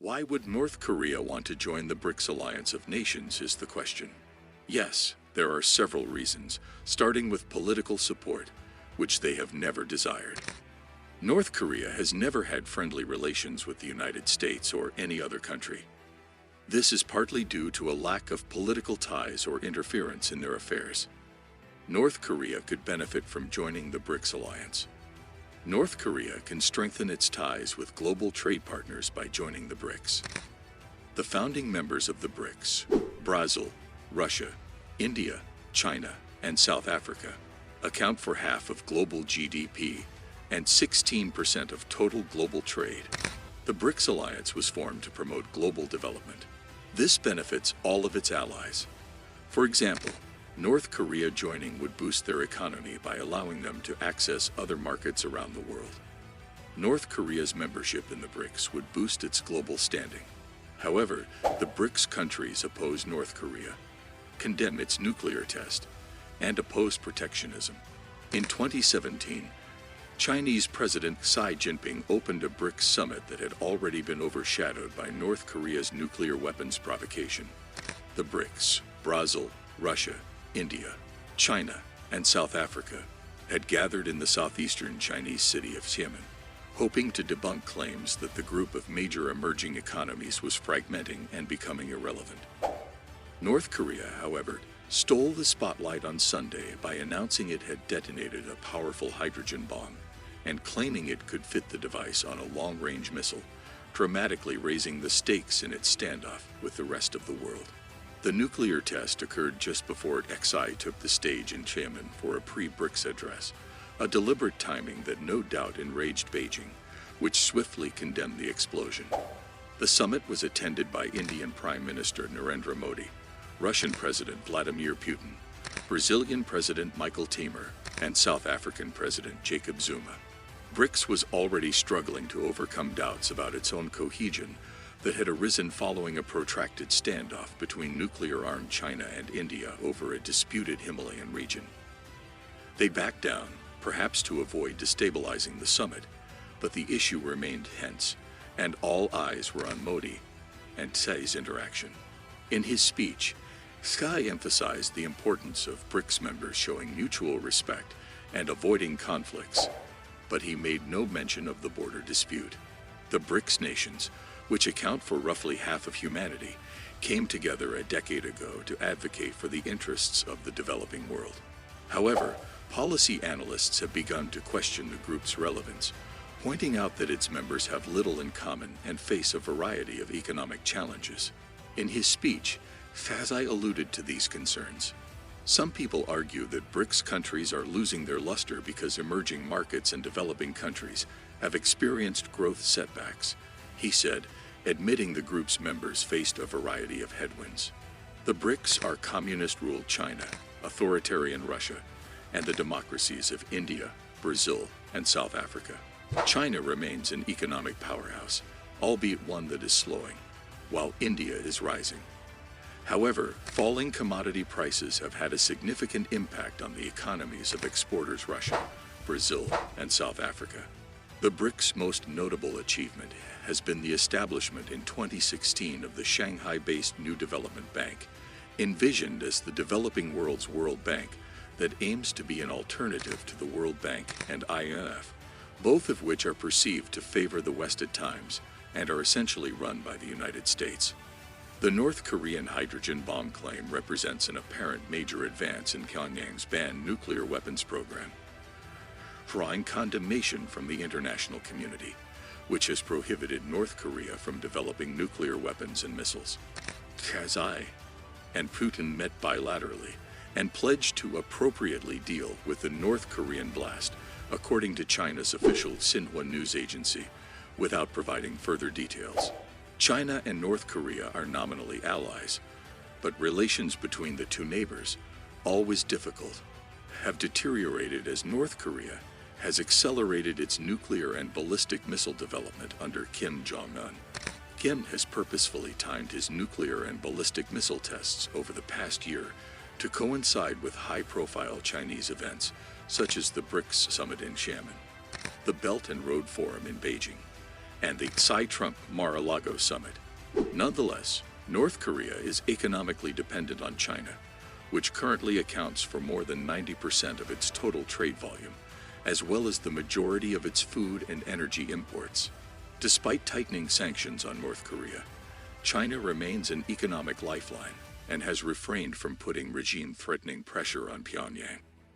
Why would North Korea want to join the BRICS alliance of nations is the question. Yes, there are several reasons, starting with political support, which they have never desired. North Korea has never had friendly relations with the United States or any other country. This is partly due to a lack of political ties or interference in their affairs. North Korea could benefit from joining the BRICS alliance. North Korea can strengthen its ties with global trade partners by joining the BRICS. The founding members of the BRICS, Brazil, Russia, India, China, and South Africa, account for half of global GDP and 16% of total global trade. The BRICS alliance was formed to promote global development. This benefits all of its allies. For example, North Korea joining would boost their economy by allowing them to access other markets around the world. North Korea's membership in the BRICS would boost its global standing. However, the BRICS countries oppose North Korea, condemn its nuclear test, and oppose protectionism. In 2017, Chinese President Xi Jinping opened a BRICS summit that had already been overshadowed by North Korea's nuclear weapons provocation. The BRICS, Brazil, Russia, India, China, and South Africa had gathered in the southeastern Chinese city of Xiamen, hoping to debunk claims that the group of major emerging economies was fragmenting and becoming irrelevant. North Korea, however, stole the spotlight on Sunday by announcing it had detonated a powerful hydrogen bomb and claiming it could fit the device on a long-range missile, dramatically raising the stakes in its standoff with the rest of the world. The nuclear test occurred just before Xi took the stage in Xiamen for a pre-BRICS address, a deliberate timing that no doubt enraged Beijing, which swiftly condemned the explosion. The summit was attended by Indian Prime Minister Narendra Modi, Russian President Vladimir Putin, Brazilian President Michel Temer, and South African President Jacob Zuma. BRICS was already struggling to overcome doubts about its own cohesion that had arisen following a protracted standoff between nuclear-armed China and India over a disputed Himalayan region. They backed down, perhaps to avoid destabilizing the summit, but the issue remained tense, and all eyes were on Modi and Xi's interaction. In his speech, Xi emphasized the importance of BRICS members showing mutual respect and avoiding conflicts, but he made no mention of the border dispute. The BRICS nations, which account for roughly half of humanity, came together a decade ago to advocate for the interests of the developing world. However, policy analysts have begun to question the group's relevance, pointing out that its members have little in common and face a variety of economic challenges. In his speech, Xi alluded to these concerns. Some people argue that BRICS countries are losing their luster because emerging markets and developing countries have experienced growth setbacks, he said, admitting the group's members faced a variety of headwinds. The BRICS are communist-ruled China, authoritarian Russia, and the democracies of India, Brazil, and South Africa. China remains an economic powerhouse, albeit one that is slowing, while India is rising. However, falling commodity prices have had a significant impact on the economies of exporters Russia, Brazil, and South Africa. The BRICS' most notable achievement has been the establishment in 2016 of the Shanghai-based New Development Bank, envisioned as the developing world's World Bank that aims to be an alternative to the World Bank and IMF, both of which are perceived to favor the West at times and are essentially run by the United States. The North Korean hydrogen bomb claim represents an apparent major advance in Pyongyang's banned nuclear weapons program, drawing condemnation from the international community, which has prohibited North Korea from developing nuclear weapons and missiles. Xi and Putin met bilaterally and pledged to appropriately deal with the North Korean blast, according to China's official Xinhua news agency, without providing further details. China and North Korea are nominally allies, but relations between the two neighbors, always difficult, have deteriorated as North Korea has accelerated its nuclear and ballistic missile development under Kim Jong-un. Kim has purposefully timed his nuclear and ballistic missile tests over the past year to coincide with high-profile Chinese events, such as the BRICS summit in Xiamen, the Belt and Road Forum in Beijing, and the Xi-Trump Mar-a-Lago summit. Nonetheless, North Korea is economically dependent on China, which currently accounts for more than 90% of its total trade volume, as well as the majority of its food and energy imports. Despite tightening sanctions on North Korea, China remains an economic lifeline and has refrained from putting regime-threatening pressure on Pyongyang.